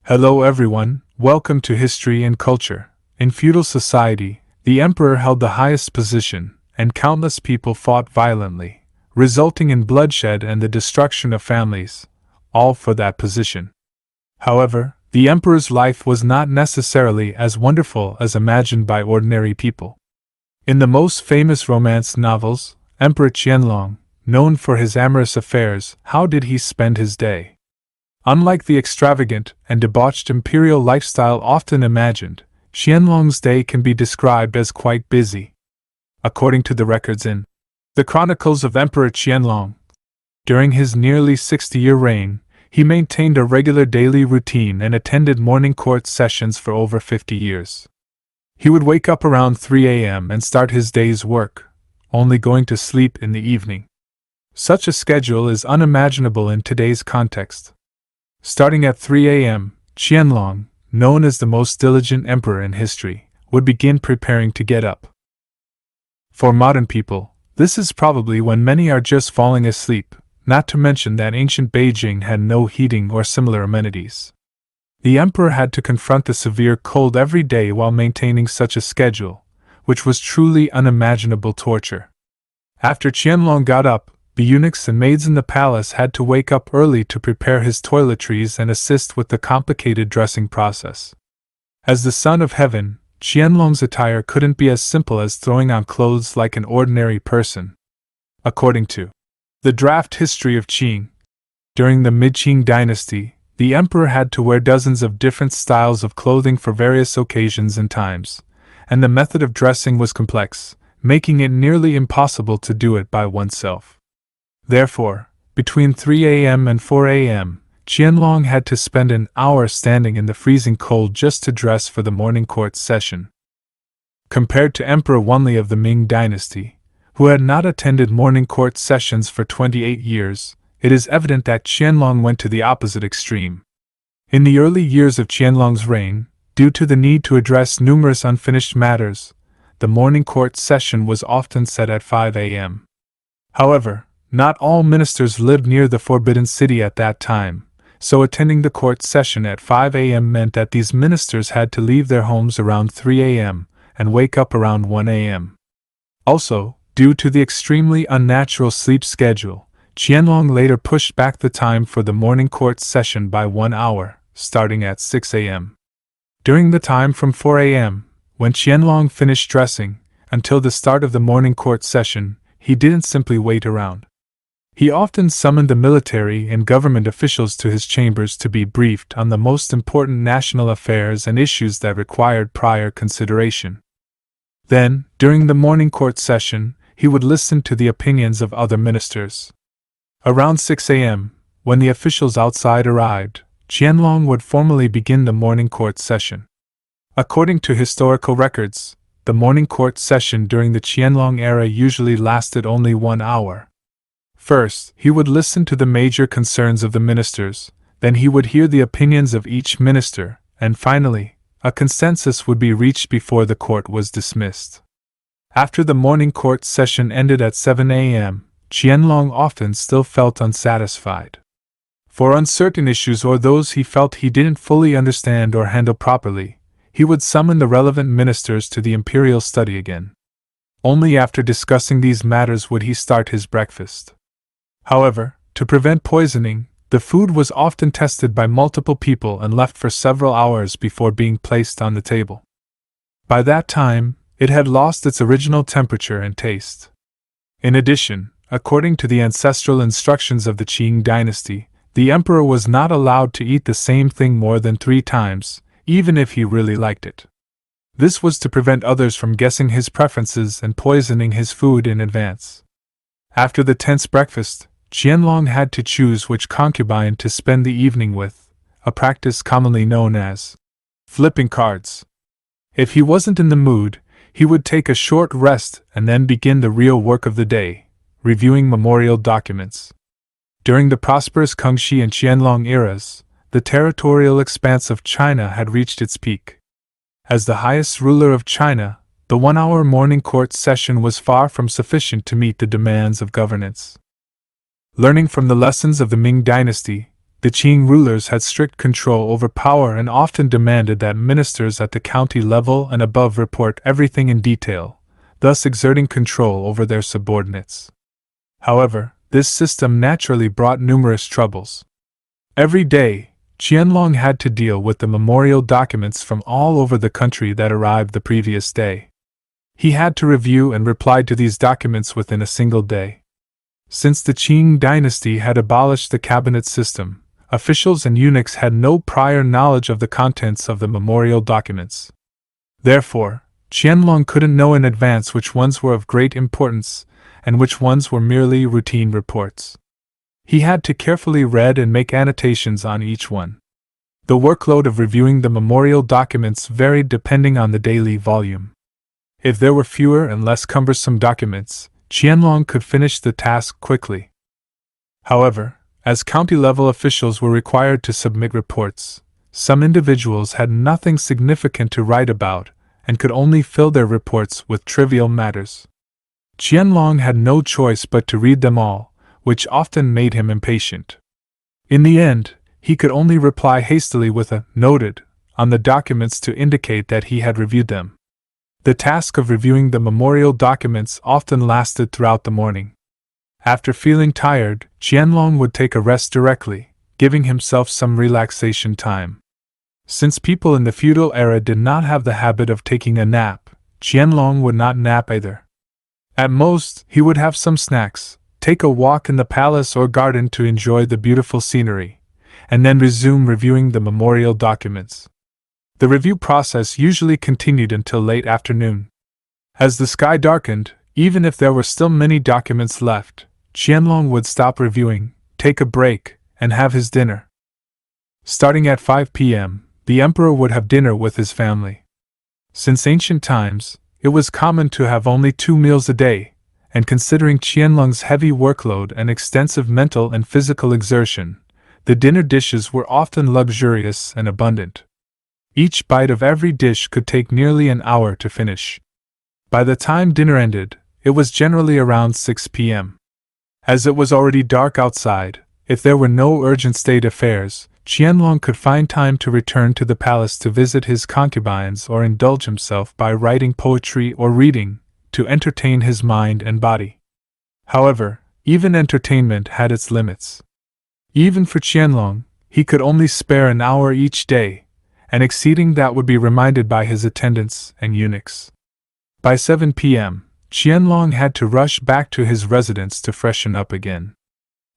Hello everyone, welcome to History and Culture. In feudal society, the emperor held the highest position, and countless people fought violently, resulting in bloodshed and the destruction of families, all for that position. However, the emperor's life was not necessarily as wonderful as imagined by ordinary people. In the most famous romance novels, Emperor Qianlong, known for his amorous affairs, how did he spend his day? Unlike the extravagant and debauched imperial lifestyle often imagined, Qianlong's day can be described as quite busy. According to the records in the Chronicles of Emperor Qianlong, during his nearly 60-year reign, he maintained a regular daily routine and attended morning court sessions for over 50 years. He would wake up around 3 a.m. and start his day's work, only going to sleep in the evening. Such a schedule is unimaginable in today's context. Starting at 3 a.m., Qianlong, known as the most diligent emperor in history, would begin preparing to get up. For modern people, this is probably when many are just falling asleep, not to mention that ancient Beijing had no heating or similar amenities. The emperor had to confront the severe cold every day while maintaining such a schedule, which was truly unimaginable torture. After Qianlong got up, the eunuchs and maids in the palace had to wake up early to prepare his toiletries and assist with the complicated dressing process. As the son of heaven, Qianlong's attire couldn't be as simple as throwing on clothes like an ordinary person. According to the draft history of Qing, during the Mid-Qing dynasty, the emperor had to wear dozens of different styles of clothing for various occasions and times, and the method of dressing was complex, making it nearly impossible to do it by oneself. Therefore, between 3 a.m. and 4 a.m., Qianlong had to spend an hour standing in the freezing cold just to dress for the morning court session. Compared to Emperor Wenli of the Ming dynasty, who had not attended morning court sessions for 28 years, it is evident that Qianlong went to the opposite extreme. In the early years of Qianlong's reign, due to the need to address numerous unfinished matters, the morning court session was often set at 5 a.m. However, not all ministers lived near the Forbidden City at that time, so attending the court session at 5 a.m. meant that these ministers had to leave their homes around 3 a.m. and wake up around 1 a.m. Also, due to the extremely unnatural sleep schedule, Qianlong later pushed back the time for the morning court session by 1 hour, starting at 6 a.m. During the time from 4 a.m., when Qianlong finished dressing, until the start of the morning court session, he didn't simply wait around. He often summoned the military and government officials to his chambers to be briefed on the most important national affairs and issues that required prior consideration. Then, during the morning court session, he would listen to the opinions of other ministers. Around 6 a.m., when the officials outside arrived, Qianlong would formally begin the morning court session. According to historical records, the morning court session during the Qianlong era usually lasted only 1 hour. First, he would listen to the major concerns of the ministers, then he would hear the opinions of each minister, and finally, a consensus would be reached before the court was dismissed. After the morning court session ended at 7 a.m., Qianlong often still felt unsatisfied. For uncertain issues or those he felt he didn't fully understand or handle properly, he would summon the relevant ministers to the Imperial study again. Only after discussing these matters would he start his breakfast. However, to prevent poisoning, the food was often tested by multiple people and left for several hours before being placed on the table. By that time, it had lost its original temperature and taste. In addition, according to the ancestral instructions of the Qing dynasty, the emperor was not allowed to eat the same thing more than 3 times, even if he really liked it. This was to prevent others from guessing his preferences and poisoning his food in advance. After the tense breakfast, Qianlong had to choose which concubine to spend the evening with, a practice commonly known as flipping cards. If he wasn't in the mood, he would take a short rest and then begin the real work of the day, reviewing memorial documents. During the prosperous Kangxi and Qianlong eras, the territorial expanse of China had reached its peak. As the highest ruler of China, the 1-hour morning court session was far from sufficient to meet the demands of governance. Learning from the lessons of the Ming dynasty, the Qing rulers had strict control over power and often demanded that ministers at the county level and above report everything in detail, thus exerting control over their subordinates. However, this system naturally brought numerous troubles. Every day, Qianlong had to deal with the memorial documents from all over the country that arrived the previous day. He had to review and reply to these documents within a single day. Since the Qing dynasty had abolished the cabinet system, officials and eunuchs had no prior knowledge of the contents of the memorial documents. Therefore, Qianlong couldn't know in advance which ones were of great importance and which ones were merely routine reports. He had to carefully read and make annotations on each one. The workload of reviewing the memorial documents varied depending on the daily volume. If there were fewer and less cumbersome documents, Qianlong could finish the task quickly. However, as county-level officials were required to submit reports, some individuals had nothing significant to write about and could only fill their reports with trivial matters. Qianlong had no choice but to read them all, which often made him impatient. In the end, he could only reply hastily with a "noted" on the documents to indicate that he had reviewed them. The task of reviewing the memorial documents often lasted throughout the morning. After feeling tired, Qianlong would take a rest directly, giving himself some relaxation time. Since people in the feudal era did not have the habit of taking a nap, Qianlong would not nap either. At most, he would have some snacks, take a walk in the palace or garden to enjoy the beautiful scenery, and then resume reviewing the memorial documents. The review process usually continued until late afternoon. As the sky darkened, even if there were still many documents left, Qianlong would stop reviewing, take a break, and have his dinner. Starting at 5 p.m., the emperor would have dinner with his family. Since ancient times, it was common to have only 2 meals a day, and considering Qianlong's heavy workload and extensive mental and physical exertion, the dinner dishes were often luxurious and abundant. Each bite of every dish could take nearly an hour to finish. By the time dinner ended, it was generally around 6 p.m. As it was already dark outside, if there were no urgent state affairs, Qianlong could find time to return to the palace to visit his concubines or indulge himself by writing poetry or reading, to entertain his mind and body. However, even entertainment had its limits. Even for Qianlong, he could only spare an hour each day, and exceeding that would be reminded by his attendants and eunuchs. By 7 p.m., Qianlong had to rush back to his residence to freshen up again.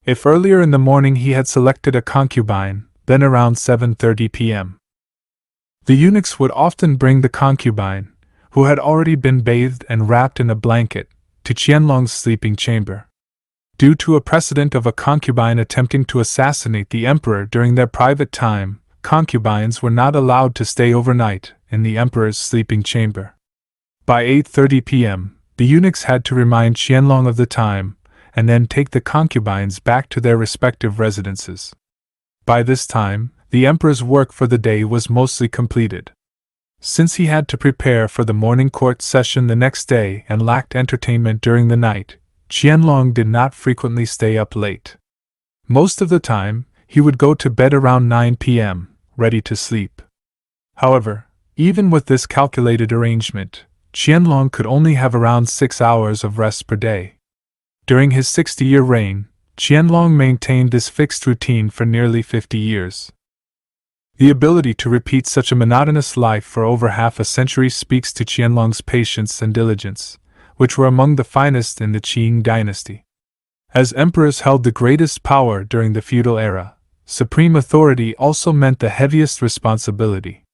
If earlier in the morning he had selected a concubine, then around 7:30 p.m. The eunuchs would often bring the concubine, who had already been bathed and wrapped in a blanket, to Qianlong's sleeping chamber. Due to a precedent of a concubine attempting to assassinate the emperor during their private time, concubines were not allowed to stay overnight in the emperor's sleeping chamber. By 8:30 p.m., the eunuchs had to remind Qianlong of the time, and then take the concubines back to their respective residences. By this time, the emperor's work for the day was mostly completed. Since he had to prepare for the morning court session the next day and lacked entertainment during the night, Qianlong did not frequently stay up late. Most of the time, he would go to bed around 9 p.m., ready to sleep. However, even with this calculated arrangement, Qianlong could only have around 6 hours of rest per day. During his 60-year reign, Qianlong maintained this fixed routine for nearly 50 years. The ability to repeat such a monotonous life for over half a century speaks to Qianlong's patience and diligence, which were among the finest in the Qing dynasty. As emperors held the greatest power during the feudal era, supreme authority also meant the heaviest responsibility.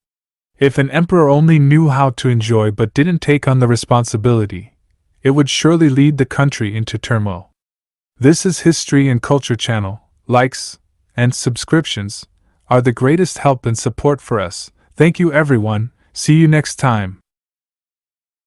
If an emperor only knew how to enjoy but didn't take on the responsibility, it would surely lead the country into turmoil. This is History and Culture Channel. Likes and subscriptions are the greatest help and support for us. Thank you everyone. See you next time.